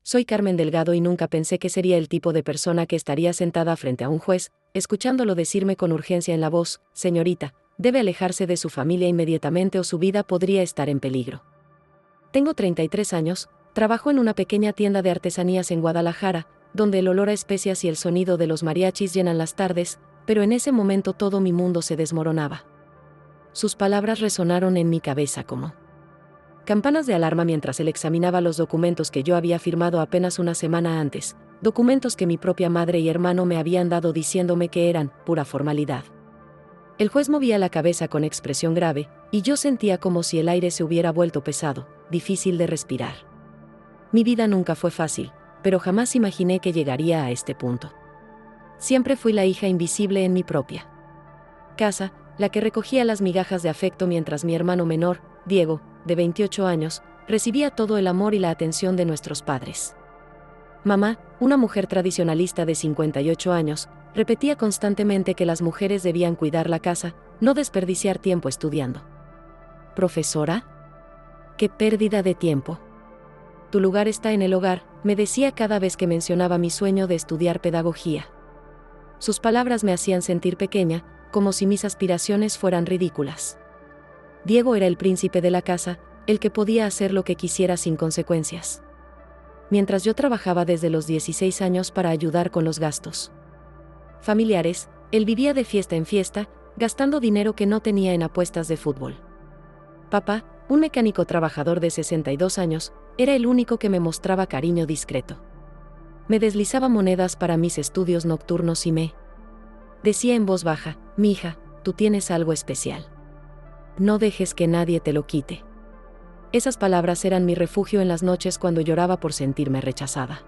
Soy Carmen Delgado y nunca pensé que sería el tipo de persona que estaría sentada frente a un juez, escuchándolo decirme con urgencia en la voz: señorita, debe alejarse de su familia inmediatamente o su vida podría estar en peligro. Tengo 33 años, trabajo en una pequeña tienda de artesanías en Guadalajara, donde el olor a especias y el sonido de los mariachis llenan las tardes, pero en ese momento todo mi mundo se desmoronaba. Sus palabras resonaron en mi cabeza como campanas de alarma mientras él examinaba los documentos que yo había firmado apenas una semana antes, documentos que mi propia madre y hermano me habían dado diciéndome que eran pura formalidad. El juez movía la cabeza con expresión grave, y yo sentía como si el aire se hubiera vuelto pesado, difícil de respirar. Mi vida nunca fue fácil, pero jamás imaginé que llegaría a este punto. Siempre fui la hija invisible en mi propia casa, la que recogía las migajas de afecto mientras mi hermano menor, Diego, de 28 años, recibía todo el amor y la atención de nuestros padres. Mamá, una mujer tradicionalista de 58 años, repetía constantemente que las mujeres debían cuidar la casa, no desperdiciar tiempo estudiando. ¿Profesora? ¡Qué pérdida de tiempo! Tu lugar está en el hogar, me decía cada vez que mencionaba mi sueño de estudiar pedagogía. Sus palabras me hacían sentir pequeña, como si mis aspiraciones fueran ridículas. Diego era el príncipe de la casa, el que podía hacer lo que quisiera sin consecuencias. Mientras yo trabajaba desde los 16 años para ayudar con los gastos familiares, él vivía de fiesta en fiesta, gastando dinero que no tenía en apuestas de fútbol. Papá, un mecánico trabajador de 62 años, era el único que me mostraba cariño discreto. Me deslizaba monedas para mis estudios nocturnos y me decía en voz baja: mi hija, tú tienes algo especial. No dejes que nadie te lo quite. Esas palabras eran mi refugio en las noches cuando lloraba por sentirme rechazada.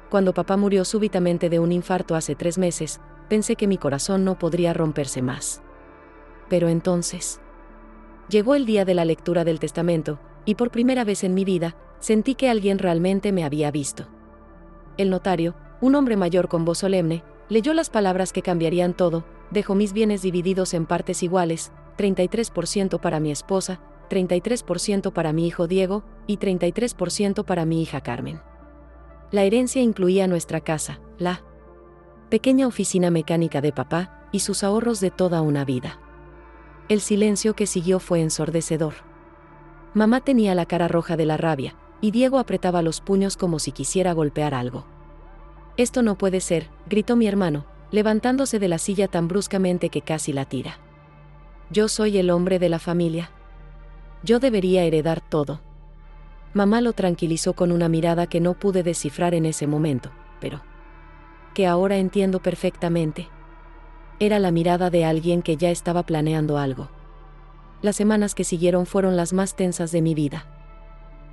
Cuando papá murió súbitamente de un infarto hace 3 meses, pensé que mi corazón no podría romperse más. Pero entonces llegó el día de la lectura del testamento, y por primera vez en mi vida, sentí que alguien realmente me había visto. El notario, un hombre mayor con voz solemne, leyó las palabras que cambiarían todo: dejó mis bienes divididos en partes iguales, 33% para mi esposa, 33% para mi hijo Diego, y 33% para mi hija Carmen. La herencia incluía nuestra casa, la pequeña oficina mecánica de papá, y sus ahorros de toda una vida. El silencio que siguió fue ensordecedor. Mamá tenía la cara roja de la rabia, y Diego apretaba los puños como si quisiera golpear algo. «Esto no puede ser», gritó mi hermano, levantándose de la silla tan bruscamente que casi la tira. «Yo soy el hombre de la familia. Yo debería heredar todo». Mamá lo tranquilizó con una mirada que no pude descifrar en ese momento, pero que ahora entiendo perfectamente. Era la mirada de alguien que ya estaba planeando algo. Las semanas que siguieron fueron las más tensas de mi vida.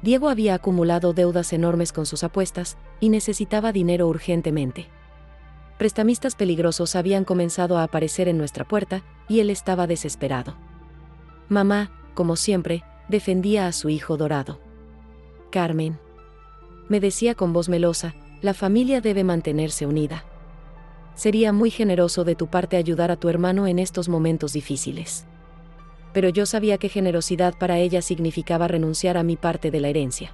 Diego había acumulado deudas enormes con sus apuestas, y necesitaba dinero urgentemente. Prestamistas peligrosos habían comenzado a aparecer en nuestra puerta, y él estaba desesperado. Mamá, como siempre, defendía a su hijo dorado. «Carmen», me decía con voz melosa, «la familia debe mantenerse unida. Sería muy generoso de tu parte ayudar a tu hermano en estos momentos difíciles». Pero yo sabía que generosidad para ella significaba renunciar a mi parte de la herencia.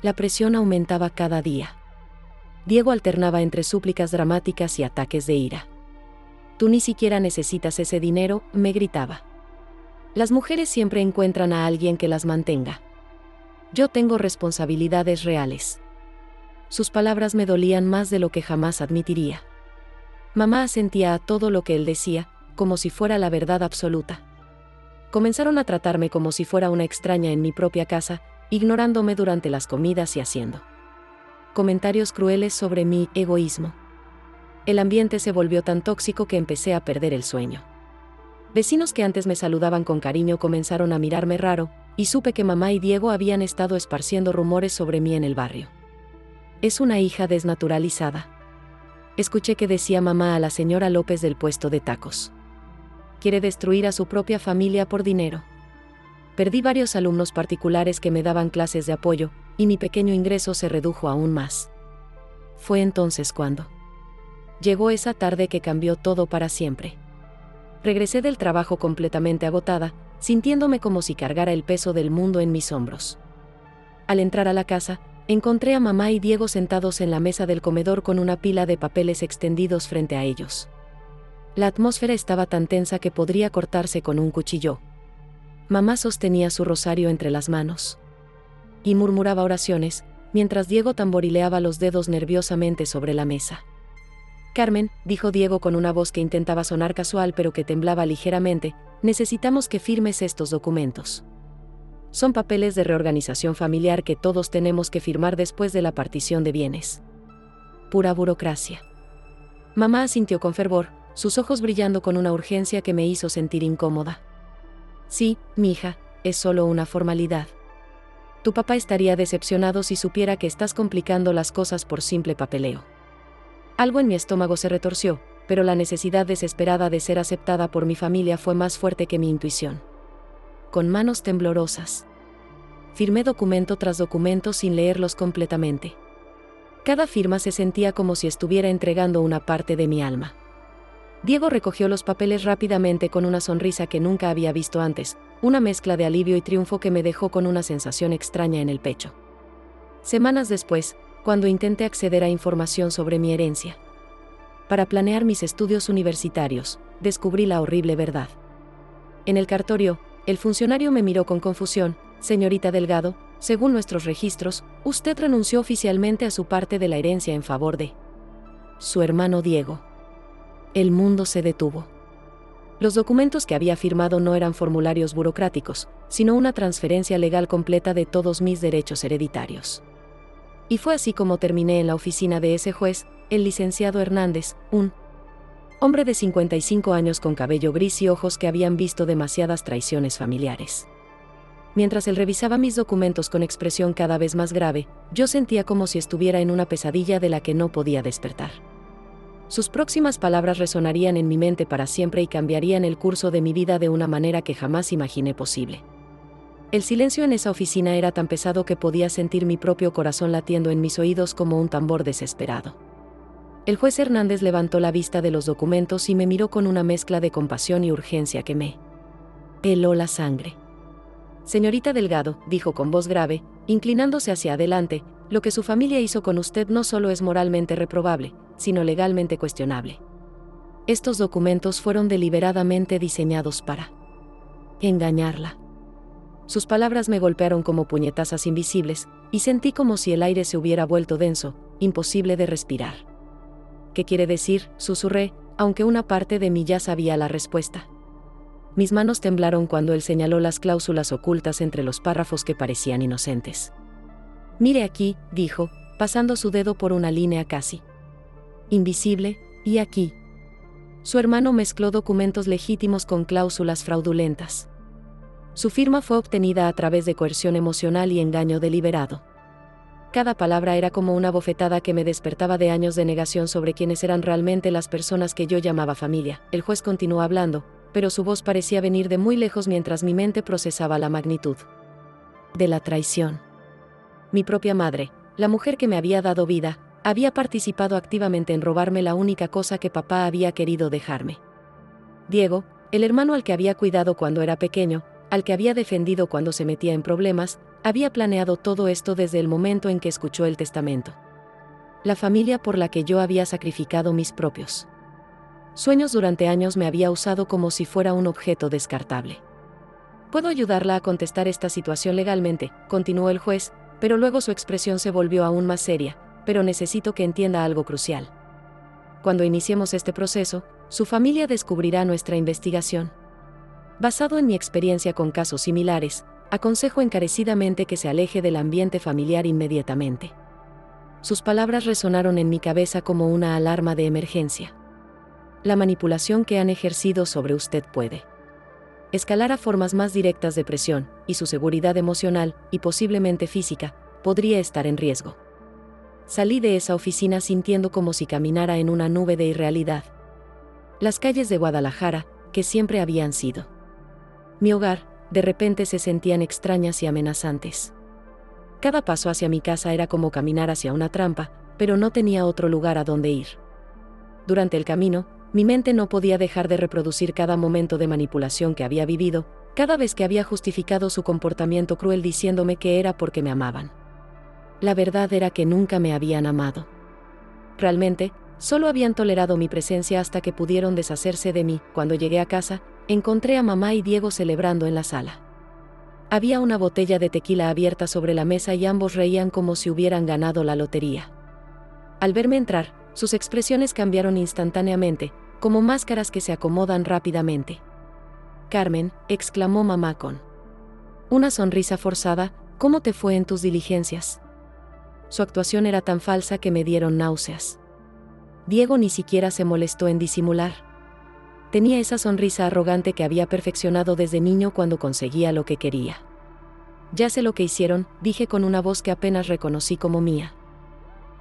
La presión aumentaba cada día. Diego alternaba entre súplicas dramáticas y ataques de ira. «Tú ni siquiera necesitas ese dinero», me gritaba. «Las mujeres siempre encuentran a alguien que las mantenga. Yo tengo responsabilidades reales». Sus palabras me dolían más de lo que jamás admitiría. Mamá asentía a todo lo que él decía, como si fuera la verdad absoluta. Comenzaron a tratarme como si fuera una extraña en mi propia casa, ignorándome durante las comidas y haciendo comentarios crueles sobre mi egoísmo. El ambiente se volvió tan tóxico que empecé a perder el sueño. Vecinos que antes me saludaban con cariño comenzaron a mirarme raro, y supe que mamá y Diego habían estado esparciendo rumores sobre mí en el barrio. «Es una hija desnaturalizada», escuché que decía mamá a la señora López del puesto de tacos. «Quiere destruir a su propia familia por dinero». Perdí varios alumnos particulares que me daban clases de apoyo, y mi pequeño ingreso se redujo aún más. Fue entonces cuando llegó esa tarde que cambió todo para siempre. Regresé del trabajo completamente agotada, sintiéndome como si cargara el peso del mundo en mis hombros. Al entrar a la casa, Encontré a mamá y Diego sentados en la mesa del comedor con una pila de papeles extendidos frente a ellos. La atmósfera estaba tan tensa que podría cortarse con un cuchillo. Mamá sostenía su rosario entre las manos y murmuraba oraciones, mientras Diego tamborileaba los dedos nerviosamente sobre la mesa. Carmen, dijo Diego con una voz que intentaba sonar casual pero que temblaba ligeramente, necesitamos que firmes estos documentos. Son papeles de reorganización familiar que todos tenemos que firmar después de la partición de bienes. Pura burocracia. Mamá asintió con fervor, sus ojos brillando con una urgencia que me hizo sentir incómoda. Sí, mija, es solo una formalidad. Tu papá estaría decepcionado si supiera que estás complicando las cosas por simple papeleo. Algo en mi estómago se retorció, pero la necesidad desesperada de ser aceptada por mi familia fue más fuerte que mi intuición. Con manos temblorosas, firmé documento tras documento sin leerlos completamente. Cada firma se sentía como si estuviera entregando una parte de mi alma. Diego recogió los papeles rápidamente con una sonrisa que nunca había visto antes, una mezcla de alivio y triunfo que me dejó con una sensación extraña en el pecho. Semanas después, cuando intenté acceder a información sobre mi herencia, para planear mis estudios universitarios, descubrí la horrible verdad. En el cartorio, el funcionario me miró con confusión. Señorita Delgado, según nuestros registros, usted renunció oficialmente a su parte de la herencia en favor de su hermano Diego. El mundo se detuvo. Los documentos que había firmado no eran formularios burocráticos, sino una transferencia legal completa de todos mis derechos hereditarios. Y fue así como terminé en la oficina de ese juez, el licenciado Hernández, un hombre de 55 años con cabello gris y ojos que habían visto demasiadas traiciones familiares. Mientras él revisaba mis documentos con expresión cada vez más grave, yo sentía como si estuviera en una pesadilla de la que no podía despertar. Sus próximas palabras resonarían en mi mente para siempre y cambiarían el curso de mi vida de una manera que jamás imaginé posible. El silencio en esa oficina era tan pesado que podía sentir mi propio corazón latiendo en mis oídos como un tambor desesperado. El juez Hernández levantó la vista de los documentos y me miró con una mezcla de compasión y urgencia que me heló la sangre. Señorita Delgado, dijo con voz grave, inclinándose hacia adelante, lo que su familia hizo con usted no solo es moralmente reprobable, sino legalmente cuestionable. Estos documentos fueron deliberadamente diseñados para engañarla. Sus palabras me golpearon como puñetazos invisibles, y sentí como si el aire se hubiera vuelto denso, imposible de respirar. ¿Qué quiere decir?, susurré, aunque una parte de mí ya sabía la respuesta. Mis manos temblaron cuando él señaló las cláusulas ocultas entre los párrafos que parecían inocentes. Mire aquí, dijo, pasando su dedo por una línea casi invisible, y aquí. Su hermano mezcló documentos legítimos con cláusulas fraudulentas. Su firma fue obtenida a través de coerción emocional y engaño deliberado. Cada palabra era como una bofetada que me despertaba de años de negación sobre quiénes eran realmente las personas que yo llamaba familia. El juez continuó hablando, pero su voz parecía venir de muy lejos mientras mi mente procesaba la magnitud de la traición. Mi propia madre, la mujer que me había dado vida, había participado activamente en robarme la única cosa que papá había querido dejarme. Diego, el hermano al que había cuidado cuando era pequeño, al que había defendido cuando se metía en problemas, había planeado todo esto desde el momento en que escuchó el testamento. La familia por la que yo había sacrificado mis propios sueños durante años me había usado como si fuera un objeto descartable. Puedo ayudarla a contestar esta situación legalmente, continuó el juez, pero luego su expresión se volvió aún más seria, pero necesito que entienda algo crucial. Cuando iniciemos este proceso, su familia descubrirá nuestra investigación. Basado en mi experiencia con casos similares, aconsejo encarecidamente que se aleje del ambiente familiar inmediatamente. Sus palabras resonaron en mi cabeza como una alarma de emergencia. La manipulación que han ejercido sobre usted puede escalar a formas más directas de presión, y su seguridad emocional, y posiblemente física, podría estar en riesgo. Salí de esa oficina sintiendo como si caminara en una nube de irrealidad. Las calles de Guadalajara, que siempre habían sido mi hogar, de repente se sentían extrañas y amenazantes. Cada paso hacia mi casa era como caminar hacia una trampa, pero no tenía otro lugar a donde ir. Durante el camino, mi mente no podía dejar de reproducir cada momento de manipulación que había vivido, cada vez que había justificado su comportamiento cruel diciéndome que era porque me amaban. La verdad era que nunca me habían amado. Realmente, solo habían tolerado mi presencia hasta que pudieron deshacerse de mí. Cuando llegué a casa, encontré a mamá y Diego celebrando en la sala. Había una botella de tequila abierta sobre la mesa y ambos reían como si hubieran ganado la lotería. Al verme entrar, sus expresiones cambiaron instantáneamente, como máscaras que se acomodan rápidamente. «Carmen», exclamó mamá con una sonrisa forzada, «¿cómo te fue en tus diligencias?». Su actuación era tan falsa que me dieron náuseas. Diego ni siquiera se molestó en disimular. Tenía esa sonrisa arrogante que había perfeccionado desde niño cuando conseguía lo que quería. «Ya sé lo que hicieron», dije con una voz que apenas reconocí como mía.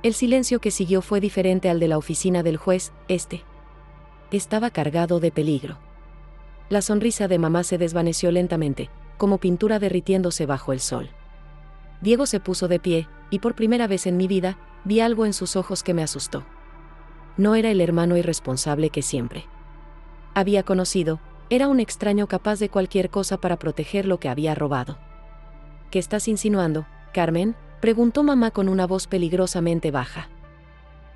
El silencio que siguió fue diferente al de la oficina del juez. Estaba cargado de peligro. La sonrisa de mamá se desvaneció lentamente, como pintura derritiéndose bajo el sol. Diego se puso de pie, y por primera vez en mi vida, vi algo en sus ojos que me asustó. No era el hermano irresponsable que siempre había conocido, era un extraño capaz de cualquier cosa para proteger lo que había robado. «¿Qué estás insinuando, Carmen?», preguntó mamá con una voz peligrosamente baja.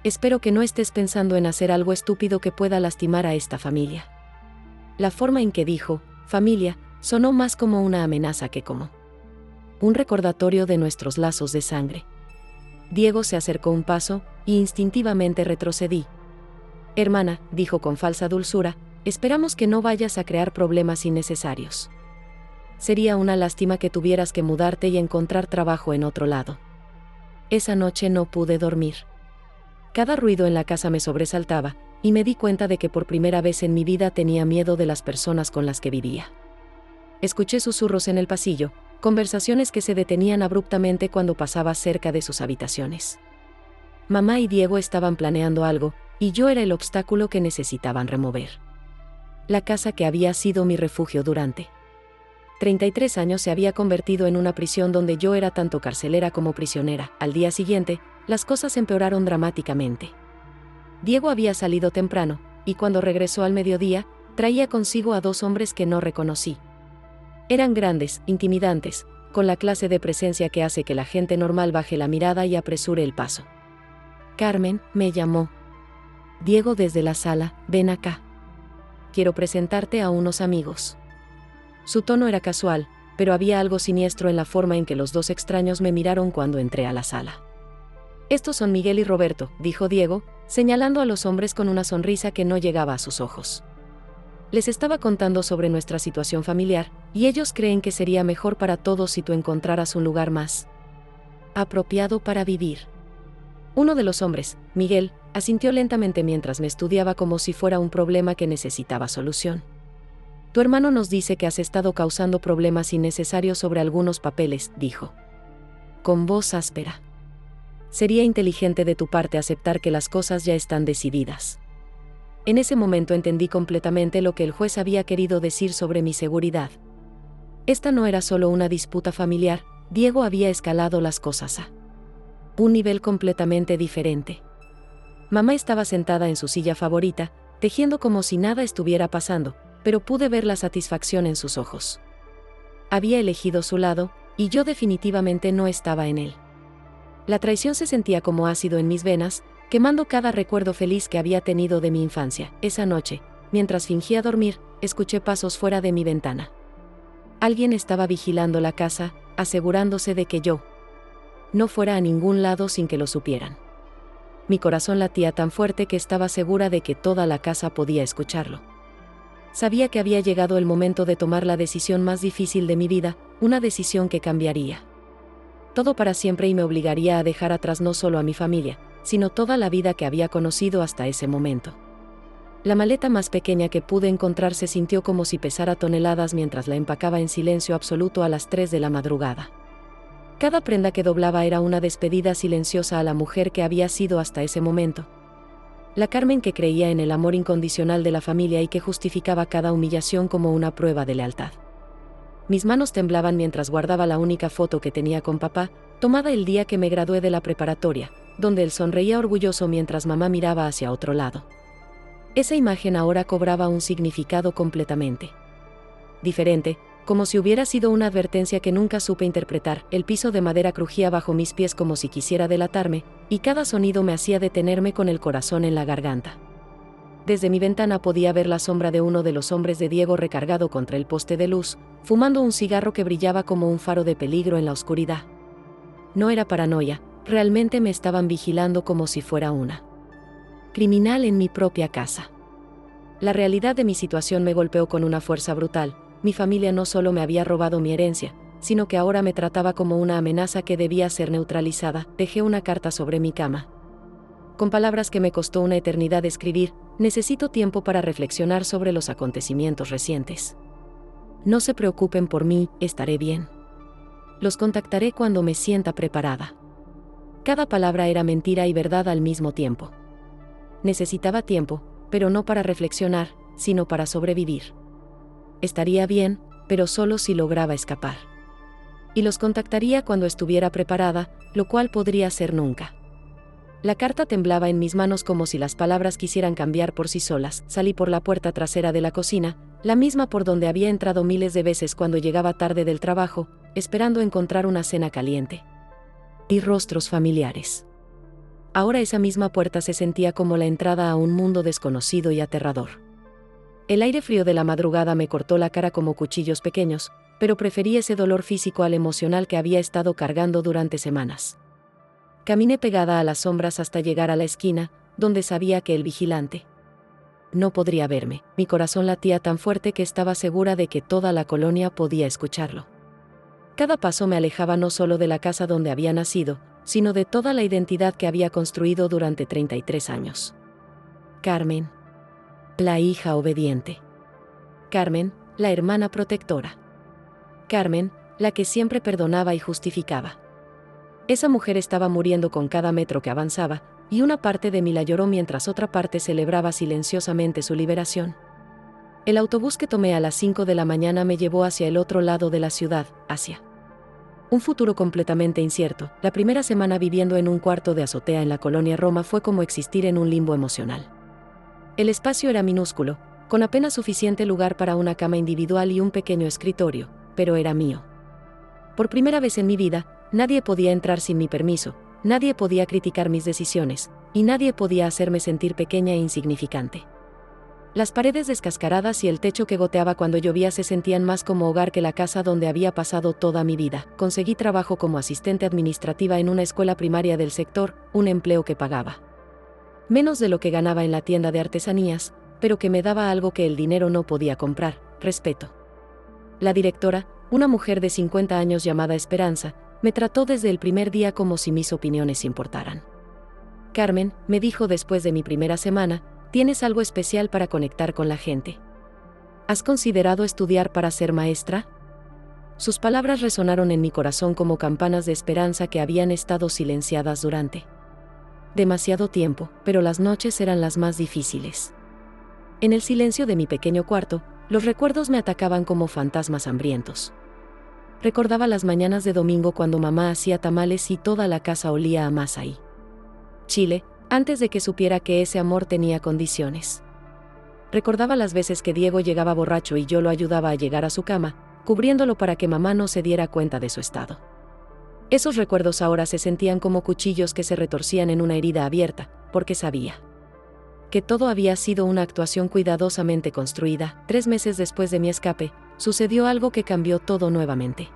«Espero que no estés pensando en hacer algo estúpido que pueda lastimar a esta familia». La forma en que dijo «familia» sonó más como una amenaza que como un recordatorio de nuestros lazos de sangre. Diego se acercó un paso, y instintivamente retrocedí. «Hermana», dijo con falsa dulzura, «esperamos que no vayas a crear problemas innecesarios. Sería una lástima que tuvieras que mudarte y encontrar trabajo en otro lado». Esa noche no pude dormir. Cada ruido en la casa me sobresaltaba, y me di cuenta de que por primera vez en mi vida tenía miedo de las personas con las que vivía. Escuché susurros en el pasillo, conversaciones que se detenían abruptamente cuando pasaba cerca de sus habitaciones. Mamá y Diego estaban planeando algo, y yo era el obstáculo que necesitaban remover. La casa que había sido mi refugio durante 33 años se había convertido en una prisión donde yo era tanto carcelera como prisionera. Al día siguiente, las cosas empeoraron dramáticamente. Diego había salido temprano, y cuando regresó al mediodía, traía consigo a 2 hombres que no reconocí. Eran grandes, intimidantes, con la clase de presencia que hace que la gente normal baje la mirada y apresure el paso. «Carmen», me llamó Diego desde la sala, «ven acá. Quiero presentarte a unos amigos». Su tono era casual, pero había algo siniestro en la forma en que los 2 extraños me miraron cuando entré a la sala. «Estos son Miguel y Roberto», dijo Diego, señalando a los hombres con una sonrisa que no llegaba a sus ojos. Les estaba contando sobre nuestra situación familiar, y ellos creen que sería mejor para todos si tú encontraras un lugar más apropiado para vivir. Uno de los hombres, Miguel, asintió lentamente mientras me estudiaba como si fuera un problema que necesitaba solución. «Tu hermano nos dice que has estado causando problemas innecesarios sobre algunos papeles», dijo, con voz áspera. «Sería inteligente de tu parte aceptar que las cosas ya están decididas». En ese momento entendí completamente lo que el juez había querido decir sobre mi seguridad. Esta no era solo una disputa familiar, Diego había escalado las cosas a un nivel completamente diferente. Mamá estaba sentada en su silla favorita, tejiendo como si nada estuviera pasando, pero pude ver la satisfacción en sus ojos. Había elegido su lado, y yo definitivamente no estaba en él. La traición se sentía como ácido en mis venas, quemando cada recuerdo feliz que había tenido de mi infancia. Esa noche, mientras fingía dormir, escuché pasos fuera de mi ventana. Alguien estaba vigilando la casa, asegurándose de que yo no fuera a ningún lado sin que lo supieran. Mi corazón latía tan fuerte que estaba segura de que toda la casa podía escucharlo. Sabía que había llegado el momento de tomar la decisión más difícil de mi vida, una decisión que cambiaría todo para siempre y me obligaría a dejar atrás no solo a mi familia, sino toda la vida que había conocido hasta ese momento. La maleta más pequeña que pude encontrar se sintió como si pesara toneladas mientras la empacaba en silencio absoluto a las 3 de la madrugada. Cada prenda que doblaba era una despedida silenciosa a la mujer que había sido hasta ese momento. La Carmen que creía en el amor incondicional de la familia y que justificaba cada humillación como una prueba de lealtad. Mis manos temblaban mientras guardaba la única foto que tenía con papá, tomada el día que me gradué de la preparatoria, donde él sonreía orgulloso mientras mamá miraba hacia otro lado. Esa imagen ahora cobraba un significado completamente diferente, como si hubiera sido una advertencia que nunca supe interpretar. El piso de madera crujía bajo mis pies como si quisiera delatarme, y cada sonido me hacía detenerme con el corazón en la garganta. Desde mi ventana podía ver la sombra de uno de los hombres de Diego recargado contra el poste de luz, fumando un cigarro que brillaba como un faro de peligro en la oscuridad. No era paranoia, realmente me estaban vigilando como si fuera una criminal en mi propia casa. La realidad de mi situación me golpeó con una fuerza brutal. Mi familia no solo me había robado mi herencia, sino que ahora me trataba como una amenaza que debía ser neutralizada. Dejé una carta sobre mi cama. Con palabras que me costó una eternidad escribir, necesito tiempo para reflexionar sobre los acontecimientos recientes. No se preocupen por mí, estaré bien. Los contactaré cuando me sienta preparada. Cada palabra era mentira y verdad al mismo tiempo. Necesitaba tiempo, pero no para reflexionar, sino para sobrevivir. Estaría bien, pero solo si lograba escapar. Y los contactaría cuando estuviera preparada, lo cual podría ser nunca. La carta temblaba en mis manos como si las palabras quisieran cambiar por sí solas. Salí por la puerta trasera de la cocina, la misma por donde había entrado miles de veces cuando llegaba tarde del trabajo, esperando encontrar una cena caliente. Y rostros familiares. Ahora esa misma puerta se sentía como la entrada a un mundo desconocido y aterrador. El aire frío de la madrugada me cortó la cara como cuchillos pequeños, pero preferí ese dolor físico al emocional que había estado cargando durante semanas. Caminé pegada a las sombras hasta llegar a la esquina, donde sabía que el vigilante no podría verme. Mi corazón latía tan fuerte que estaba segura de que toda la colonia podía escucharlo. Cada paso me alejaba no solo de la casa donde había nacido, sino de toda la identidad que había construido durante 33 años. Carmen, la hija obediente. Carmen, la hermana protectora. Carmen, la que siempre perdonaba y justificaba. Esa mujer estaba muriendo con cada metro que avanzaba, y una parte de mí la lloró mientras otra parte celebraba silenciosamente su liberación. El autobús que tomé a las 5 de la mañana me llevó hacia el otro lado de la ciudad, hacia un futuro completamente incierto. La primera semana viviendo en un cuarto de azotea en la colonia Roma fue como existir en un limbo emocional. El espacio era minúsculo, con apenas suficiente lugar para una cama individual y un pequeño escritorio, pero era mío. Por primera vez en mi vida, nadie podía entrar sin mi permiso, nadie podía criticar mis decisiones, y nadie podía hacerme sentir pequeña e insignificante. Las paredes descascaradas y el techo que goteaba cuando llovía se sentían más como hogar que la casa donde había pasado toda mi vida. Conseguí trabajo como asistente administrativa en una escuela primaria del sector, un empleo que pagaba menos de lo que ganaba en la tienda de artesanías, pero que me daba algo que el dinero no podía comprar: respeto. La directora, una mujer de 50 años llamada Esperanza, me trató desde el primer día como si mis opiniones importaran. Carmen, me dijo después de mi primera semana, tienes algo especial para conectar con la gente. ¿Has considerado estudiar para ser maestra? Sus palabras resonaron en mi corazón como campanas de esperanza que habían estado silenciadas durante demasiado tiempo, pero las noches eran las más difíciles. En el silencio de mi pequeño cuarto, los recuerdos me atacaban como fantasmas hambrientos. Recordaba las mañanas de domingo cuando mamá hacía tamales y toda la casa olía a masa y chile, antes de que supiera que ese amor tenía condiciones. Recordaba las veces que Diego llegaba borracho y yo lo ayudaba a llegar a su cama, cubriéndolo para que mamá no se diera cuenta de su estado. Esos recuerdos ahora se sentían como cuchillos que se retorcían en una herida abierta, porque sabía que todo había sido una actuación cuidadosamente construida. 3 meses después de mi escape, sucedió algo que cambió todo nuevamente.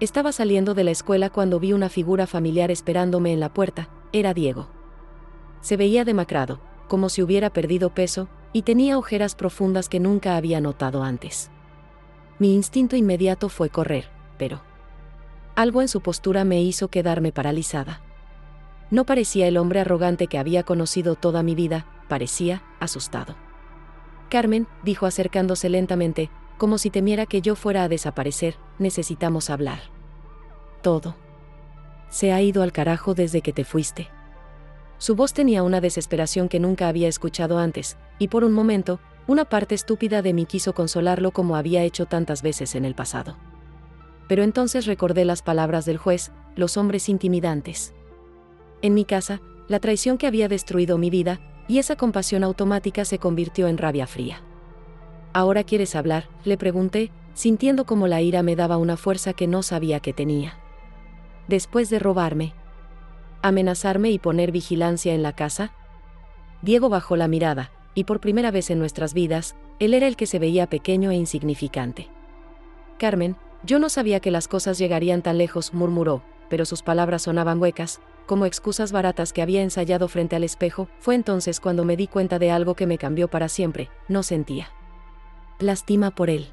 Estaba saliendo de la escuela cuando vi una figura familiar esperándome en la puerta. Era Diego. Se veía demacrado, como si hubiera perdido peso, y tenía ojeras profundas que nunca había notado antes. Mi instinto inmediato fue correr, pero algo en su postura me hizo quedarme paralizada. No parecía el hombre arrogante que había conocido toda mi vida, parecía asustado. Carmen, dijo acercándose lentamente, como si temiera que yo fuera a desaparecer, necesitamos hablar. Todo se ha ido al carajo desde que te fuiste. Su voz tenía una desesperación que nunca había escuchado antes, y por un momento, una parte estúpida de mí quiso consolarlo como había hecho tantas veces en el pasado. Pero entonces recordé las palabras del juez, los hombres intimidantes en mi casa, la traición que había destruido mi vida, y esa compasión automática se convirtió en rabia fría. ¿Ahora quieres hablar?, le pregunté, sintiendo como la ira me daba una fuerza que no sabía que tenía. Después de robarme, amenazarme y poner vigilancia en la casa. Diego bajó la mirada, y por primera vez en nuestras vidas, él era el que se veía pequeño e insignificante. Carmen, yo no sabía que las cosas llegarían tan lejos, murmuró, pero sus palabras sonaban huecas, como excusas baratas que había ensayado frente al espejo. Fue entonces cuando me di cuenta de algo que me cambió para siempre. No sentía lástima por él.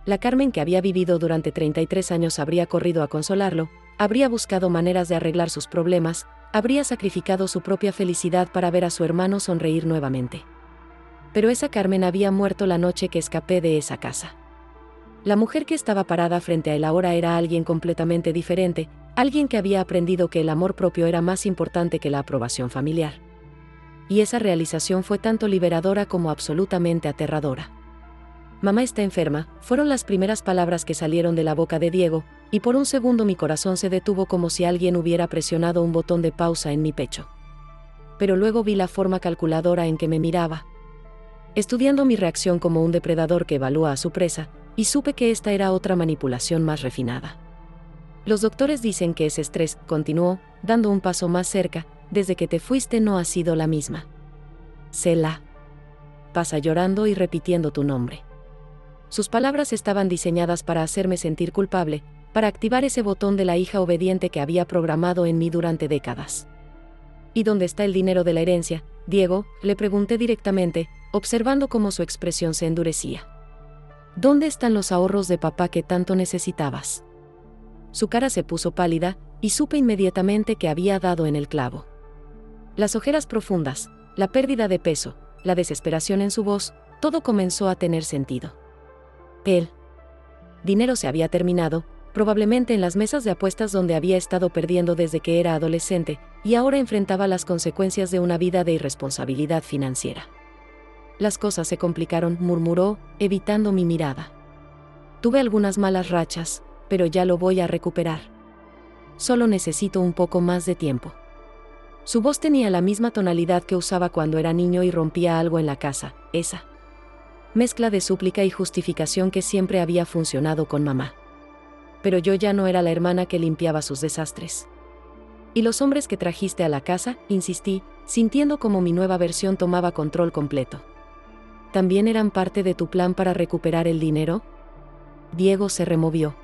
La Carmen que había vivido durante 33 años habría corrido a consolarlo, habría buscado maneras de arreglar sus problemas, habría sacrificado su propia felicidad para ver a su hermano sonreír nuevamente. Pero esa Carmen había muerto la noche que escapé de esa casa. La mujer que estaba parada frente a él ahora era alguien completamente diferente, alguien que había aprendido que el amor propio era más importante que la aprobación familiar. Y esa realización fue tanto liberadora como absolutamente aterradora. Mamá está enferma, fueron las primeras palabras que salieron de la boca de Diego, y por un segundo mi corazón se detuvo como si alguien hubiera presionado un botón de pausa en mi pecho. Pero luego vi la forma calculadora en que me miraba, estudiando mi reacción como un depredador que evalúa a su presa, y supe que esta era otra manipulación más refinada. Los doctores dicen que ese estrés, continuó, dando un paso más cerca, desde que te fuiste no ha sido la misma. Se la pasa llorando y repitiendo tu nombre. Sus palabras estaban diseñadas para hacerme sentir culpable, para activar ese botón de la hija obediente que había programado en mí durante décadas. ¿Y dónde está el dinero de la herencia, Diego?, le pregunté directamente, observando cómo su expresión se endurecía. ¿Dónde están los ahorros de papá que tanto necesitabas? Su cara se puso pálida, y supe inmediatamente que había dado en el clavo. Las ojeras profundas, la pérdida de peso, la desesperación en su voz, todo comenzó a tener sentido. El dinero se había terminado, probablemente en las mesas de apuestas donde había estado perdiendo desde que era adolescente, y ahora enfrentaba las consecuencias de una vida de irresponsabilidad financiera. Las cosas se complicaron, murmuró, evitando mi mirada. Tuve algunas malas rachas, pero ya lo voy a recuperar. Solo necesito un poco más de tiempo. Su voz tenía la misma tonalidad que usaba cuando era niño y rompía algo en la casa, esa mezcla de súplica y justificación que siempre había funcionado con mamá. Pero yo ya no era la hermana que limpiaba sus desastres. ¿Y los hombres que trajiste a la casa?, insistí, sintiendo como mi nueva versión tomaba control completo. ¿También eran parte de tu plan para recuperar el dinero? Diego se removió.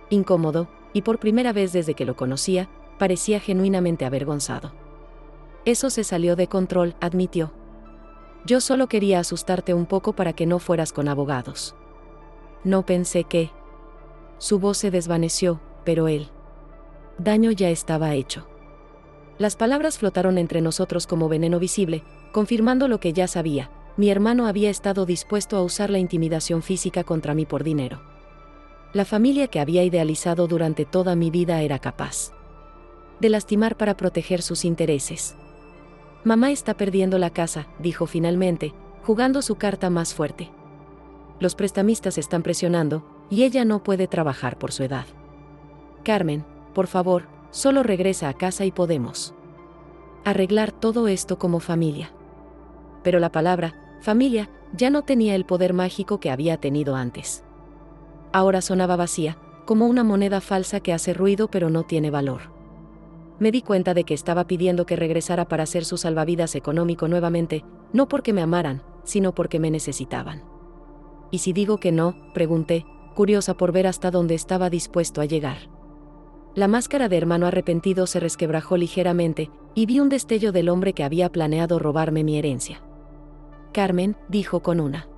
Incómodo, y por primera vez desde que lo conocía, parecía genuinamente avergonzado. Eso se salió de control, admitió. Yo solo quería asustarte un poco para que no fueras con abogados. No pensé que... Su voz se desvaneció, pero el daño ya estaba hecho. Las palabras flotaron entre nosotros como veneno visible, confirmando lo que ya sabía. Mi hermano había estado dispuesto a usar la intimidación física contra mí por dinero. La familia que había idealizado durante toda mi vida era capaz de lastimar para proteger sus intereses. Mamá está perdiendo la casa, dijo finalmente, jugando su carta más fuerte. Los prestamistas están presionando, y ella no puede trabajar por su edad. Carmen, por favor, solo regresa a casa y podemos arreglar todo esto como familia. Pero la palabra, familia, ya no tenía el poder mágico que había tenido antes. Ahora sonaba vacía, como una moneda falsa que hace ruido pero no tiene valor. Me di cuenta de que estaba pidiendo que regresara para ser su salvavidas económico nuevamente, no porque me amaran, sino porque me necesitaban. ¿Y si digo que no?, pregunté, curiosa por ver hasta dónde estaba dispuesto a llegar. La máscara de hermano arrepentido se resquebrajó ligeramente, y vi un destello del hombre que había planeado robarme mi herencia. Carmen, dijo con una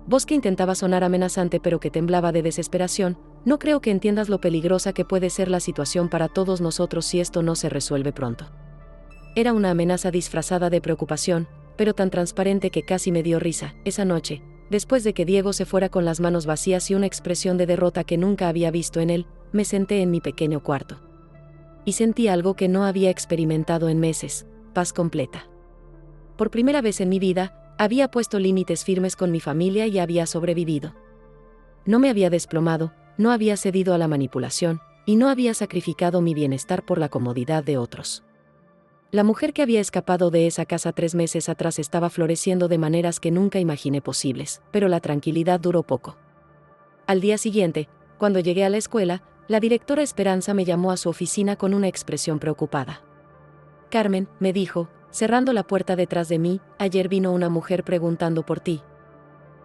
voz que intentaba sonar amenazante pero que temblaba de desesperación, no creo que entiendas lo peligrosa que puede ser la situación para todos nosotros si esto no se resuelve pronto. Era una amenaza disfrazada de preocupación, pero tan transparente que casi me dio risa. Esa noche, después de que Diego se fuera con las manos vacías y una expresión de derrota que nunca había visto en él, me senté en mi pequeño cuarto. Y sentí algo que no había experimentado en meses: paz completa. Por primera vez en mi vida, había puesto límites firmes con mi familia y había sobrevivido. No me había desplomado, no había cedido a la manipulación, y no había sacrificado mi bienestar por la comodidad de otros. La mujer que había escapado de esa casa 3 meses atrás estaba floreciendo de maneras que nunca imaginé posibles, pero la tranquilidad duró poco. Al día siguiente, cuando llegué a la escuela, la directora Esperanza me llamó a su oficina con una expresión preocupada. Carmen, me dijo, cerrando la puerta detrás de mí, ayer vino una mujer preguntando por ti.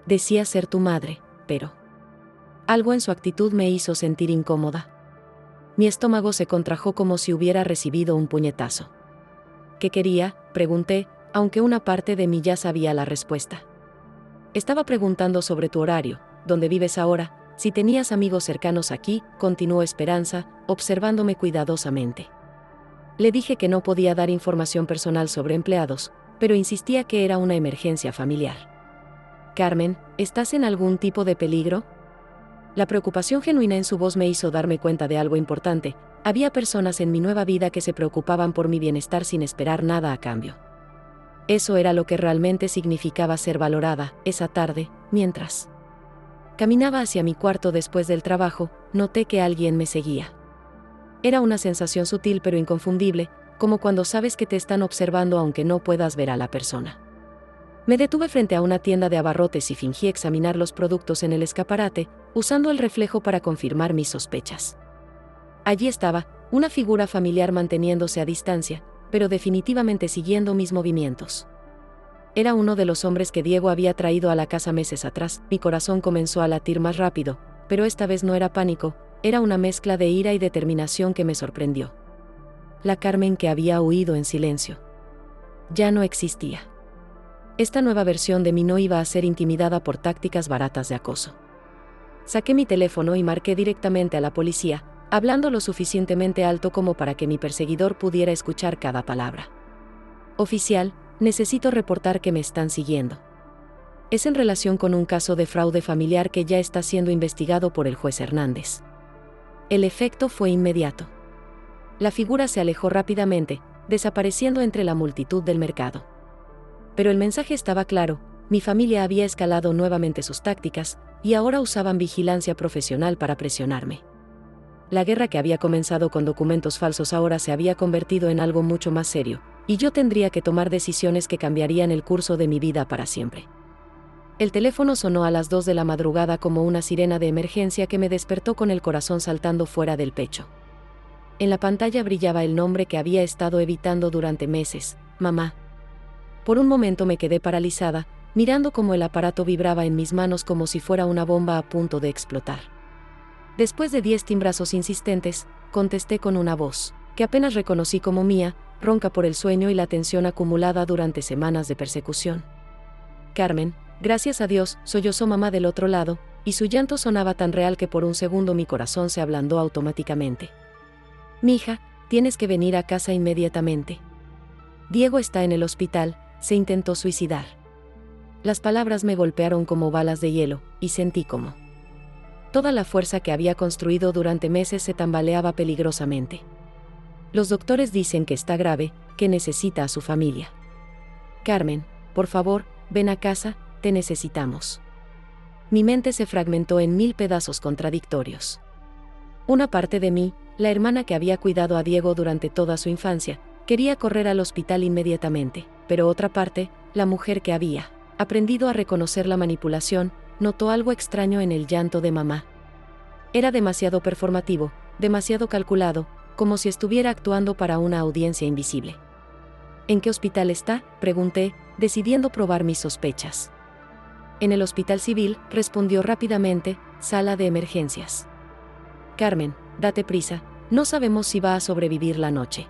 Decía ser tu madre, pero algo en su actitud me hizo sentir incómoda. Mi estómago se contrajo como si hubiera recibido un puñetazo. ¿Qué quería?, pregunté, aunque una parte de mí ya sabía la respuesta. Estaba preguntando sobre tu horario, dónde vives ahora, si tenías amigos cercanos aquí, continuó Esperanza, observándome cuidadosamente. Le dije que no podía dar información personal sobre empleados, pero insistía que era una emergencia familiar. Carmen, ¿estás en algún tipo de peligro? La preocupación genuina en su voz me hizo darme cuenta de algo importante. Había personas en mi nueva vida que se preocupaban por mi bienestar sin esperar nada a cambio. Eso era lo que realmente significaba ser valorada. Esa tarde, mientras caminaba hacia mi cuarto después del trabajo, noté que alguien me seguía. Era una sensación sutil pero inconfundible, como cuando sabes que te están observando aunque no puedas ver a la persona. Me detuve frente a una tienda de abarrotes y fingí examinar los productos en el escaparate, usando el reflejo para confirmar mis sospechas. Allí estaba, una figura familiar manteniéndose a distancia, pero definitivamente siguiendo mis movimientos. Era uno de los hombres que Diego había traído a la casa meses atrás. Mi corazón comenzó a latir más rápido, pero esta vez no era pánico, era una mezcla de ira y determinación que me sorprendió. La Carmen que había huido en silencio ya no existía. Esta nueva versión de mí no iba a ser intimidada por tácticas baratas de acoso. Saqué mi teléfono y marqué directamente a la policía, hablando lo suficientemente alto como para que mi perseguidor pudiera escuchar cada palabra. Oficial, necesito reportar que me están siguiendo. Es en relación con un caso de fraude familiar que ya está siendo investigado por el juez Hernández. El efecto fue inmediato. La figura se alejó rápidamente, desapareciendo entre la multitud del mercado. Pero el mensaje estaba claro, mi familia había escalado nuevamente sus tácticas, y ahora usaban vigilancia profesional para presionarme. La guerra que había comenzado con documentos falsos ahora se había convertido en algo mucho más serio, y yo tendría que tomar decisiones que cambiarían el curso de mi vida para siempre. El teléfono sonó a las 2 de la madrugada como una sirena de emergencia que me despertó con el corazón saltando fuera del pecho. En la pantalla brillaba el nombre que había estado evitando durante meses, mamá. Por un momento me quedé paralizada, mirando cómo el aparato vibraba en mis manos como si fuera una bomba a punto de explotar. Después de 10 timbrazos insistentes, contesté con una voz, que apenas reconocí como mía, ronca por el sueño y la tensión acumulada durante semanas de persecución. Carmen, gracias a Dios, sollozó mamá del otro lado, y su llanto sonaba tan real que por un segundo mi corazón se ablandó automáticamente. Mija, tienes que venir a casa inmediatamente. Diego está en el hospital, se intentó suicidar. Las palabras me golpearon como balas de hielo, y sentí como toda la fuerza que había construido durante meses se tambaleaba peligrosamente. Los doctores dicen que está grave, que necesita a su familia. Carmen, por favor, ven a casa, te necesitamos. Mi mente se fragmentó en 1000 pedazos contradictorios. Una parte de mí, la hermana que había cuidado a Diego durante toda su infancia, quería correr al hospital inmediatamente, pero otra parte, la mujer que había aprendido a reconocer la manipulación, notó algo extraño en el llanto de mamá. Era demasiado performativo, demasiado calculado, como si estuviera actuando para una audiencia invisible. ¿En qué hospital está?, pregunté, decidiendo probar mis sospechas. En el hospital civil, respondió rápidamente, sala de emergencias. Carmen, date prisa, no sabemos si va a sobrevivir la noche.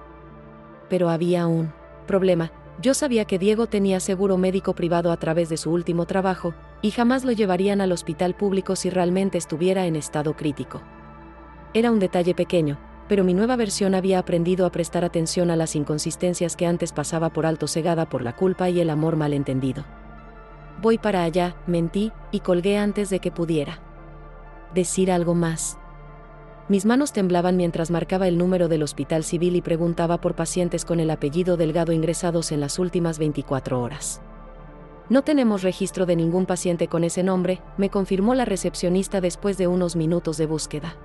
Pero había un problema. Yo sabía que Diego tenía seguro médico privado a través de su último trabajo, y jamás lo llevarían al hospital público si realmente estuviera en estado crítico. Era un detalle pequeño, pero mi nueva versión había aprendido a prestar atención a las inconsistencias que antes pasaba por alto cegada por la culpa y el amor malentendido. Voy para allá, mentí, y colgué antes de que pudiera decir algo más. Mis manos temblaban mientras marcaba el número del hospital civil y preguntaba por pacientes con el apellido Delgado ingresados en las últimas 24 horas. No tenemos registro de ningún paciente con ese nombre, me confirmó la recepcionista después de unos minutos de búsqueda.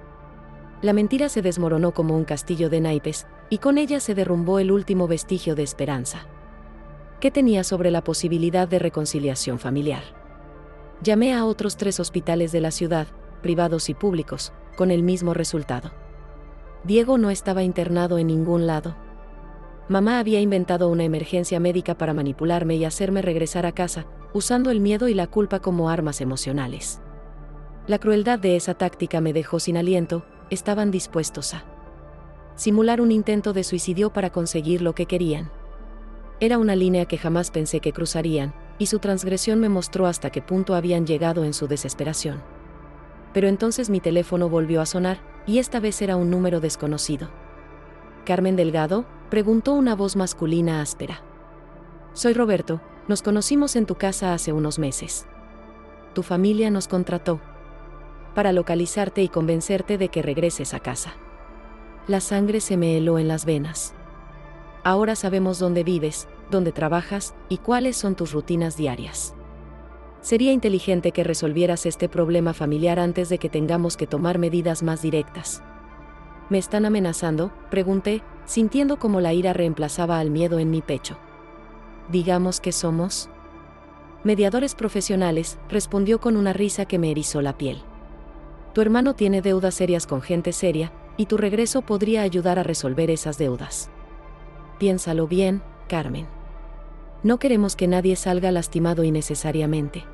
La mentira se desmoronó como un castillo de naipes, y con ella se derrumbó el último vestigio de esperanza. ¿Qué tenía sobre la posibilidad de reconciliación familiar? Llamé a otros 3 hospitales de la ciudad, privados y públicos, con el mismo resultado. Diego no estaba internado en ningún lado. Mamá había inventado una emergencia médica para manipularme y hacerme regresar a casa, usando el miedo y la culpa como armas emocionales. La crueldad de esa táctica me dejó sin aliento. Estaban dispuestos a simular un intento de suicidio para conseguir lo que querían. Era una línea que jamás pensé que cruzarían, y su transgresión me mostró hasta qué punto habían llegado en su desesperación. Pero entonces mi teléfono volvió a sonar, y esta vez era un número desconocido. ¿Carmen Delgado?, preguntó una voz masculina áspera. Soy Roberto, nos conocimos en tu casa hace unos meses. Tu familia nos contrató para localizarte y convencerte de que regreses a casa. La sangre se me heló en las venas. Ahora sabemos dónde vives, dónde trabajas y cuáles son tus rutinas diarias. Sería inteligente que resolvieras este problema familiar antes de que tengamos que tomar medidas más directas. ¿Me están amenazando?, pregunté, sintiendo como la ira reemplazaba al miedo en mi pecho. Digamos que somos mediadores profesionales, respondió con una risa que me erizó la piel. Tu hermano tiene deudas serias con gente seria, y tu regreso podría ayudar a resolver esas deudas. Piénsalo bien, Carmen. No queremos que nadie salga lastimado innecesariamente.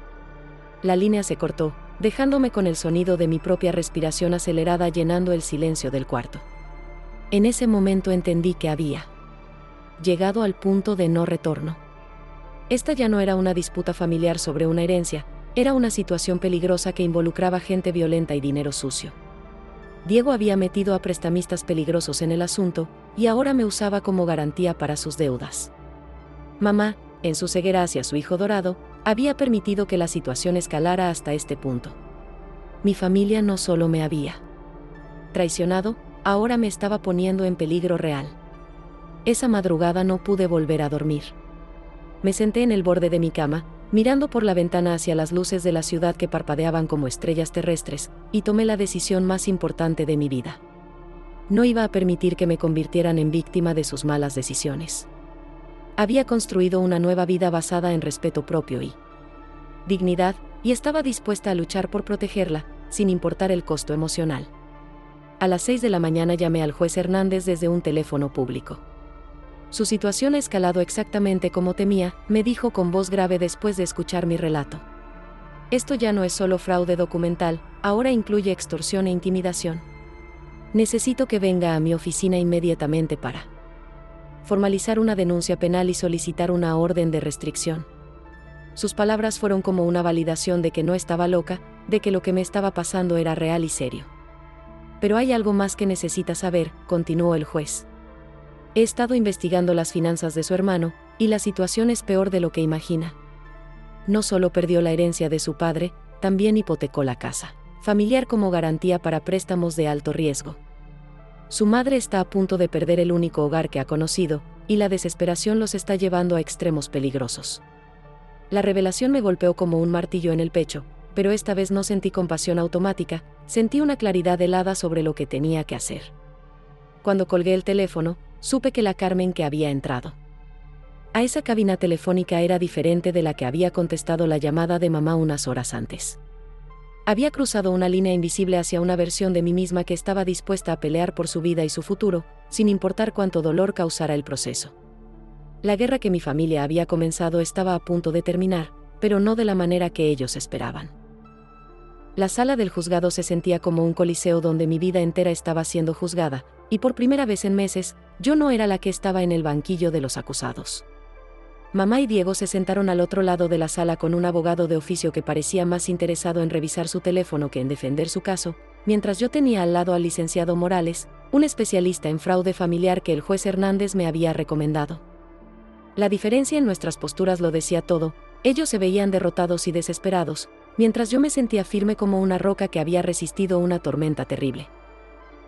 La línea se cortó, dejándome con el sonido de mi propia respiración acelerada llenando el silencio del cuarto. En ese momento entendí que había llegado al punto de no retorno. Esta ya no era una disputa familiar sobre una herencia, era una situación peligrosa que involucraba gente violenta y dinero sucio. Diego había metido a prestamistas peligrosos en el asunto, y ahora me usaba como garantía para sus deudas. Mamá, en su ceguera hacia su hijo dorado, había permitido que la situación escalara hasta este punto. Mi familia no solo me había traicionado, ahora me estaba poniendo en peligro real. Esa madrugada no pude volver a dormir. Me senté en el borde de mi cama, mirando por la ventana hacia las luces de la ciudad que parpadeaban como estrellas terrestres, y tomé la decisión más importante de mi vida. No iba a permitir que me convirtieran en víctima de sus malas decisiones. Había construido una nueva vida basada en respeto propio y dignidad, y estaba dispuesta a luchar por protegerla, sin importar el costo emocional. A las 6 de la mañana llamé al juez Hernández desde un teléfono público. Su situación ha escalado exactamente como temía, me dijo con voz grave después de escuchar mi relato. Esto ya no es solo fraude documental, ahora incluye extorsión e intimidación. Necesito que venga a mi oficina inmediatamente para formalizar una denuncia penal y solicitar una orden de restricción. Sus palabras fueron como una validación de que no estaba loca, de que lo que me estaba pasando era real y serio. Pero hay algo más que necesita saber, continuó el juez. He estado investigando las finanzas de su hermano, y la situación es peor de lo que imagina. No solo perdió la herencia de su padre, también hipotecó la casa familiar como garantía para préstamos de alto riesgo. Su madre está a punto de perder el único hogar que ha conocido, y la desesperación los está llevando a extremos peligrosos. La revelación me golpeó como un martillo en el pecho, pero esta vez no sentí compasión automática, sentí una claridad helada sobre lo que tenía que hacer. Cuando colgué el teléfono, supe que la Carmen que había entrado a esa cabina telefónica era diferente de la que había contestado la llamada de mamá unas horas antes. Había cruzado una línea invisible hacia una versión de mí misma que estaba dispuesta a pelear por su vida y su futuro, sin importar cuánto dolor causara el proceso. La guerra que mi familia había comenzado estaba a punto de terminar, pero no de la manera que ellos esperaban. La sala del juzgado se sentía como un coliseo donde mi vida entera estaba siendo juzgada, y por primera vez en meses, yo no era la que estaba en el banquillo de los acusados. Mamá y Diego se sentaron al otro lado de la sala con un abogado de oficio que parecía más interesado en revisar su teléfono que en defender su caso, mientras yo tenía al lado al licenciado Morales, un especialista en fraude familiar que el juez Hernández me había recomendado. La diferencia en nuestras posturas lo decía todo, ellos se veían derrotados y desesperados, mientras yo me sentía firme como una roca que había resistido una tormenta terrible.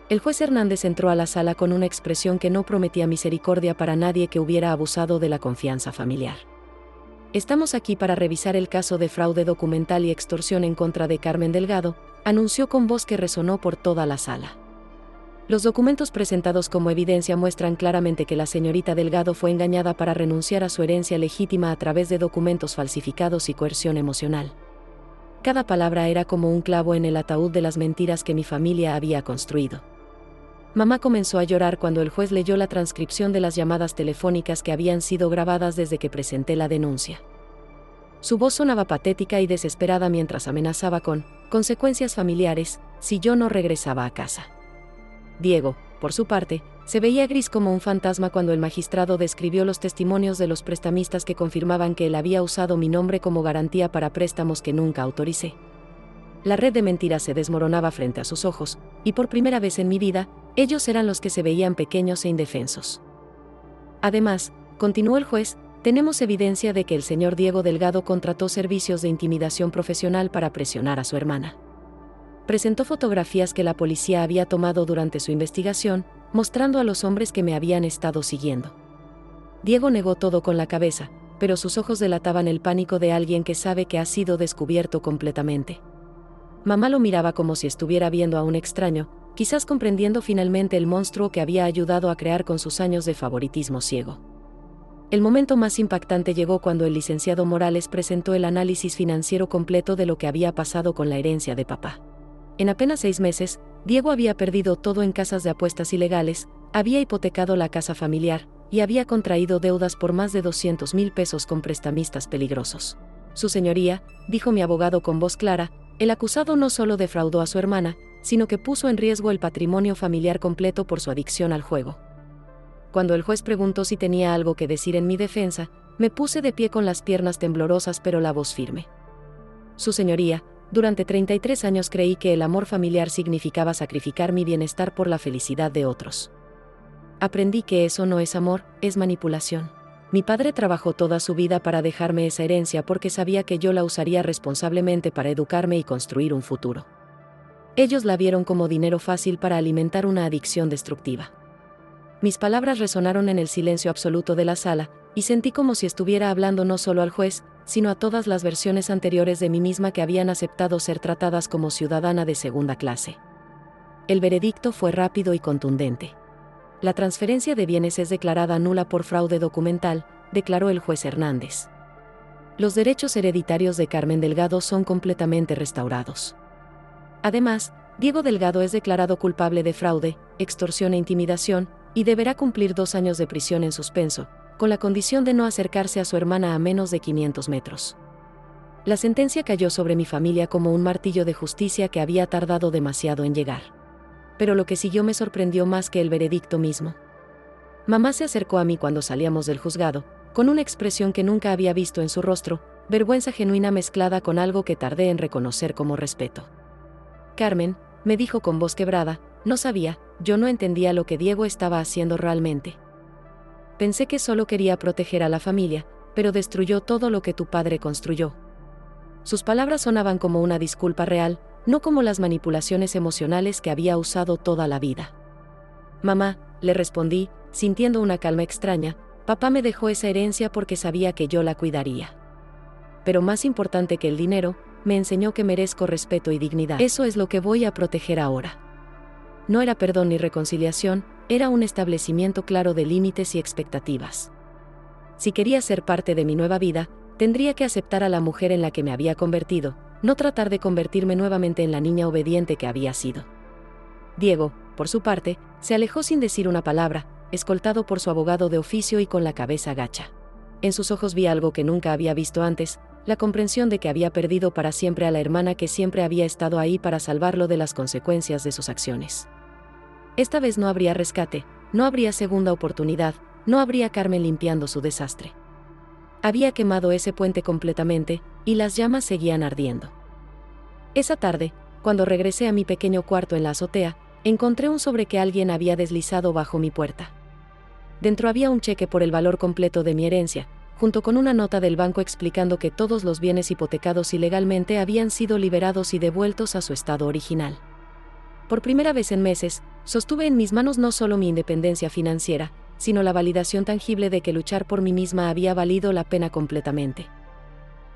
El juez Hernández entró a la sala con una expresión que no prometía misericordia para nadie que hubiera abusado de la confianza familiar. Estamos aquí para revisar el caso de fraude documental y extorsión en contra de Carmen Delgado, anunció con voz que resonó por toda la sala. Los documentos presentados como evidencia muestran claramente que la señorita Delgado fue engañada para renunciar a su herencia legítima a través de documentos falsificados y coerción emocional. Cada palabra era como un clavo en el ataúd de las mentiras que mi familia había construido. Mamá comenzó a llorar cuando el juez leyó la transcripción de las llamadas telefónicas que habían sido grabadas desde que presenté la denuncia. Su voz sonaba patética y desesperada mientras amenazaba con consecuencias familiares si yo no regresaba a casa. Diego, por su parte, se veía gris como un fantasma cuando el magistrado describió los testimonios de los prestamistas que confirmaban que él había usado mi nombre como garantía para préstamos que nunca autoricé. La red de mentiras se desmoronaba frente a sus ojos, y por primera vez en mi vida, ellos eran los que se veían pequeños e indefensos. Además, continuó el juez, tenemos evidencia de que el señor Diego Delgado contrató servicios de intimidación profesional para presionar a su hermana. Presentó fotografías que la policía había tomado durante su investigación, mostrando a los hombres que me habían estado siguiendo. Diego negó todo con la cabeza, pero sus ojos delataban el pánico de alguien que sabe que ha sido descubierto completamente. Mamá lo miraba como si estuviera viendo a un extraño, quizás comprendiendo finalmente el monstruo que había ayudado a crear con sus años de favoritismo ciego. El momento más impactante llegó cuando el licenciado Morales presentó el análisis financiero completo de lo que había pasado con la herencia de papá. En apenas 6 meses, Diego había perdido todo en casas de apuestas ilegales, había hipotecado la casa familiar, y había contraído deudas por más de 200,000 pesos con prestamistas peligrosos. Su señoría, dijo mi abogado con voz clara, el acusado no solo defraudó a su hermana, sino que puso en riesgo el patrimonio familiar completo por su adicción al juego. Cuando el juez preguntó si tenía algo que decir en mi defensa, me puse de pie con las piernas temblorosas pero la voz firme. Su señoría, durante 33 años creí que el amor familiar significaba sacrificar mi bienestar por la felicidad de otros. Aprendí que eso no es amor, es manipulación. Mi padre trabajó toda su vida para dejarme esa herencia porque sabía que yo la usaría responsablemente para educarme y construir un futuro. Ellos la vieron como dinero fácil para alimentar una adicción destructiva. Mis palabras resonaron en el silencio absoluto de la sala, y sentí como si estuviera hablando no solo al juez, sino a todas las versiones anteriores de mí misma que habían aceptado ser tratadas como ciudadana de segunda clase. El veredicto fue rápido y contundente. La transferencia de bienes es declarada nula por fraude documental, declaró el juez Hernández. Los derechos hereditarios de Carmen Delgado son completamente restaurados. Además, Diego Delgado es declarado culpable de fraude, extorsión e intimidación, y deberá cumplir 2 años de prisión en suspenso, con la condición de no acercarse a su hermana a menos de 500 metros. La sentencia cayó sobre mi familia como un martillo de justicia que había tardado demasiado en llegar. Pero lo que siguió me sorprendió más que el veredicto mismo. Mamá se acercó a mí cuando salíamos del juzgado, con una expresión que nunca había visto en su rostro, vergüenza genuina mezclada con algo que tardé en reconocer como respeto. Carmen, me dijo con voz quebrada, no sabía, yo no entendía lo que Diego estaba haciendo realmente. Pensé que solo quería proteger a la familia, pero destruyó todo lo que tu padre construyó. Sus palabras sonaban como una disculpa real, no como las manipulaciones emocionales que había usado toda la vida. Mamá, le respondí, sintiendo una calma extraña, papá me dejó esa herencia porque sabía que yo la cuidaría. Pero más importante que el dinero, me enseñó que merezco respeto y dignidad. Eso es lo que voy a proteger ahora. No era perdón ni reconciliación, era un establecimiento claro de límites y expectativas. Si quería ser parte de mi nueva vida, tendría que aceptar a la mujer en la que me había convertido, no tratar de convertirme nuevamente en la niña obediente que había sido. Diego, por su parte, se alejó sin decir una palabra, escoltado por su abogado de oficio y con la cabeza gacha. En sus ojos vi algo que nunca había visto antes, la comprensión de que había perdido para siempre a la hermana que siempre había estado ahí para salvarlo de las consecuencias de sus acciones. Esta vez no habría rescate, no habría segunda oportunidad, no habría Carmen limpiando su desastre. Había quemado ese puente completamente, y las llamas seguían ardiendo. Esa tarde, cuando regresé a mi pequeño cuarto en la azotea, encontré un sobre que alguien había deslizado bajo mi puerta. Dentro había un cheque por el valor completo de mi herencia, junto con una nota del banco explicando que todos los bienes hipotecados ilegalmente habían sido liberados y devueltos a su estado original. Por primera vez en meses, sostuve en mis manos no solo mi independencia financiera, sino la validación tangible de que luchar por mí misma había valido la pena completamente.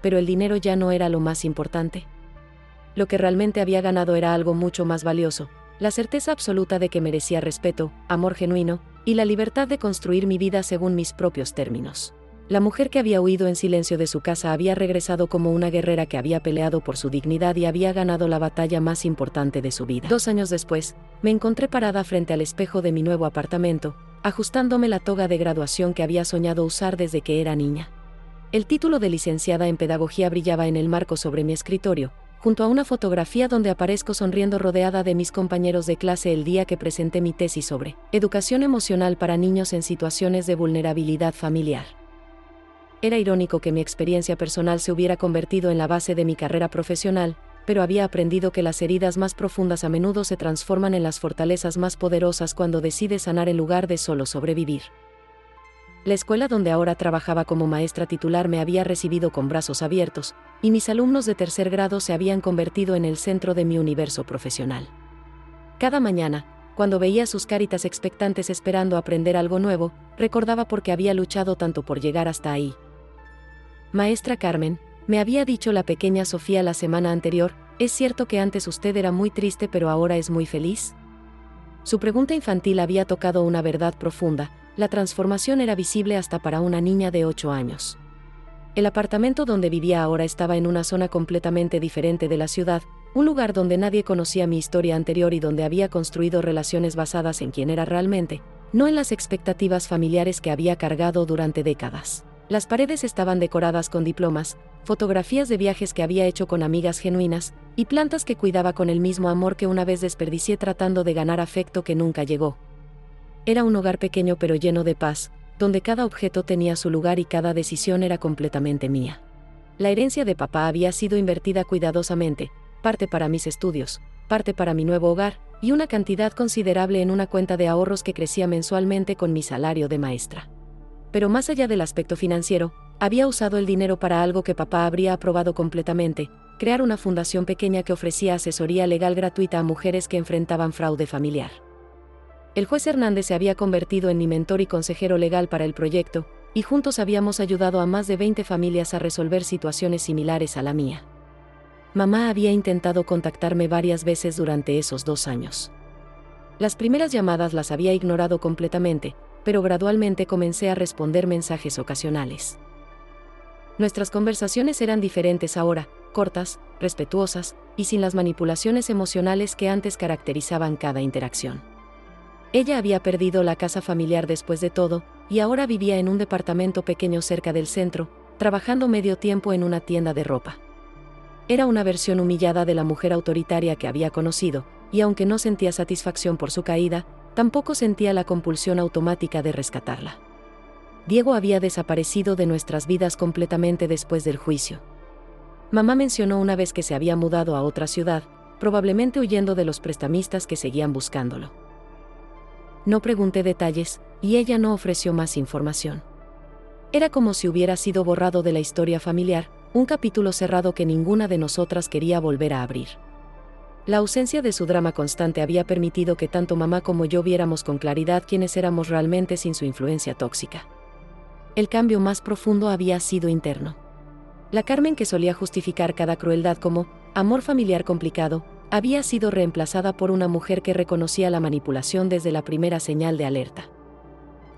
Pero el dinero ya no era lo más importante. Lo que realmente había ganado era algo mucho más valioso, la certeza absoluta de que merecía respeto, amor genuino, y la libertad de construir mi vida según mis propios términos. La mujer que había huido en silencio de su casa había regresado como una guerrera que había peleado por su dignidad y había ganado la batalla más importante de su vida. 2 años después, me encontré parada frente al espejo de mi nuevo apartamento, ajustándome la toga de graduación que había soñado usar desde que era niña. El título de licenciada en pedagogía brillaba en el marco sobre mi escritorio, junto a una fotografía donde aparezco sonriendo rodeada de mis compañeros de clase el día que presenté mi tesis sobre educación emocional para niños en situaciones de vulnerabilidad familiar. Era irónico que mi experiencia personal se hubiera convertido en la base de mi carrera profesional, pero había aprendido que las heridas más profundas a menudo se transforman en las fortalezas más poderosas cuando decides sanar en lugar de solo sobrevivir. La escuela donde ahora trabajaba como maestra titular me había recibido con brazos abiertos, y mis alumnos de tercer grado se habían convertido en el centro de mi universo profesional. Cada mañana, cuando veía sus caritas expectantes esperando aprender algo nuevo, recordaba por qué había luchado tanto por llegar hasta ahí. Maestra Carmen, me había dicho la pequeña Sofía la semana anterior, ¿es cierto que antes usted era muy triste pero ahora es muy feliz? Su pregunta infantil había tocado una verdad profunda. La transformación era visible hasta para una niña de 8 años. El apartamento donde vivía ahora estaba en una zona completamente diferente de la ciudad, un lugar donde nadie conocía mi historia anterior y donde había construido relaciones basadas en quién era realmente, no en las expectativas familiares que había cargado durante décadas. Las paredes estaban decoradas con diplomas, fotografías de viajes que había hecho con amigas genuinas, y plantas que cuidaba con el mismo amor que una vez desperdicié tratando de ganar afecto que nunca llegó. Era un hogar pequeño pero lleno de paz, donde cada objeto tenía su lugar y cada decisión era completamente mía. La herencia de papá había sido invertida cuidadosamente, parte para mis estudios, parte para mi nuevo hogar, y una cantidad considerable en una cuenta de ahorros que crecía mensualmente con mi salario de maestra. Pero más allá del aspecto financiero, había usado el dinero para algo que papá habría aprobado completamente: crear una fundación pequeña que ofrecía asesoría legal gratuita a mujeres que enfrentaban fraude familiar. El juez Hernández se había convertido en mi mentor y consejero legal para el proyecto, y juntos habíamos ayudado a más de 20 familias a resolver situaciones similares a la mía. Mamá había intentado contactarme varias veces durante esos 2 años. Las primeras llamadas las había ignorado completamente, pero gradualmente comencé a responder mensajes ocasionales. Nuestras conversaciones eran diferentes ahora, cortas, respetuosas, y sin las manipulaciones emocionales que antes caracterizaban cada interacción. Ella había perdido la casa familiar después de todo, y ahora vivía en un departamento pequeño cerca del centro, trabajando medio tiempo en una tienda de ropa. Era una versión humillada de la mujer autoritaria que había conocido, y aunque no sentía satisfacción por su caída, tampoco sentía la compulsión automática de rescatarla. Diego había desaparecido de nuestras vidas completamente después del juicio. Mamá mencionó una vez que se había mudado a otra ciudad, probablemente huyendo de los prestamistas que seguían buscándolo. No pregunté detalles, y ella no ofreció más información. Era como si hubiera sido borrado de la historia familiar, un capítulo cerrado que ninguna de nosotras quería volver a abrir. La ausencia de su drama constante había permitido que tanto mamá como yo viéramos con claridad quiénes éramos realmente sin su influencia tóxica. El cambio más profundo había sido interno. La Carmen que solía justificar cada crueldad como amor familiar complicado, había sido reemplazada por una mujer que reconocía la manipulación desde la primera señal de alerta.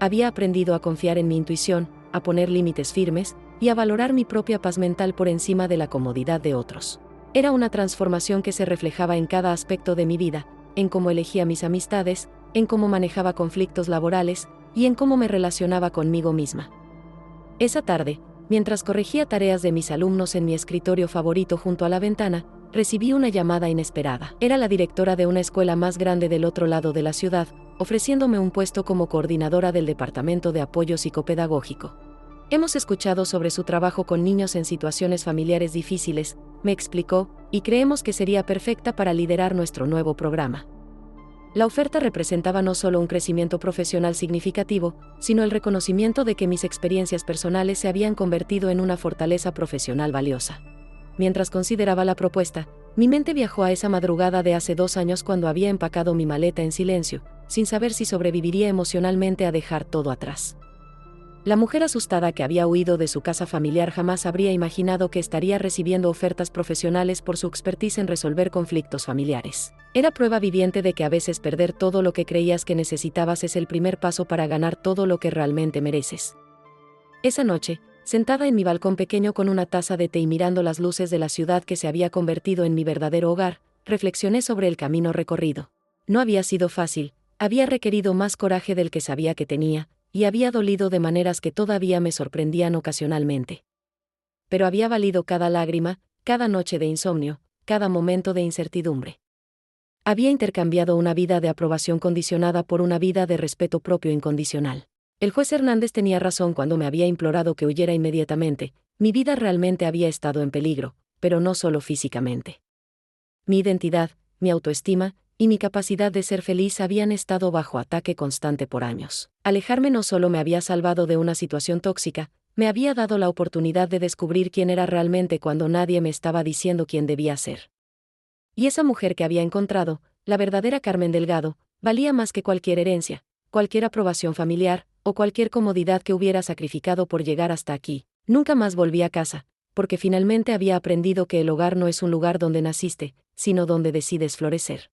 Había aprendido a confiar en mi intuición, a poner límites firmes, y a valorar mi propia paz mental por encima de la comodidad de otros. Era una transformación que se reflejaba en cada aspecto de mi vida, en cómo elegía mis amistades, en cómo manejaba conflictos laborales, y en cómo me relacionaba conmigo misma. Esa tarde, mientras corregía tareas de mis alumnos en mi escritorio favorito junto a la ventana, recibí una llamada inesperada. Era la directora de una escuela más grande del otro lado de la ciudad, ofreciéndome un puesto como coordinadora del Departamento de Apoyo Psicopedagógico. Hemos escuchado sobre su trabajo con niños en situaciones familiares difíciles, me explicó, y creemos que sería perfecta para liderar nuestro nuevo programa. La oferta representaba no solo un crecimiento profesional significativo, sino el reconocimiento de que mis experiencias personales se habían convertido en una fortaleza profesional valiosa. Mientras consideraba la propuesta, mi mente viajó a esa madrugada de hace 2 años cuando había empacado mi maleta en silencio, sin saber si sobreviviría emocionalmente a dejar todo atrás. La mujer asustada que había huido de su casa familiar jamás habría imaginado que estaría recibiendo ofertas profesionales por su expertise en resolver conflictos familiares. Era prueba viviente de que a veces perder todo lo que creías que necesitabas es el primer paso para ganar todo lo que realmente mereces. Esa noche, sentada en mi balcón pequeño con una taza de té y mirando las luces de la ciudad que se había convertido en mi verdadero hogar, reflexioné sobre el camino recorrido. No había sido fácil, había requerido más coraje del que sabía que tenía, y había dolido de maneras que todavía me sorprendían ocasionalmente. Pero había valido cada lágrima, cada noche de insomnio, cada momento de incertidumbre. Había intercambiado una vida de aprobación condicionada por una vida de respeto propio incondicional. El juez Hernández tenía razón cuando me había implorado que huyera inmediatamente. Mi vida realmente había estado en peligro, pero no solo físicamente. Mi identidad, mi autoestima y mi capacidad de ser feliz habían estado bajo ataque constante por años. Alejarme no solo me había salvado de una situación tóxica, me había dado la oportunidad de descubrir quién era realmente cuando nadie me estaba diciendo quién debía ser. Y esa mujer que había encontrado, la verdadera Carmen Delgado, valía más que cualquier herencia, cualquier aprobación familiar, o cualquier comodidad que hubiera sacrificado por llegar hasta aquí. Nunca más volví a casa, porque finalmente había aprendido que el hogar no es un lugar donde naciste, sino donde decides florecer.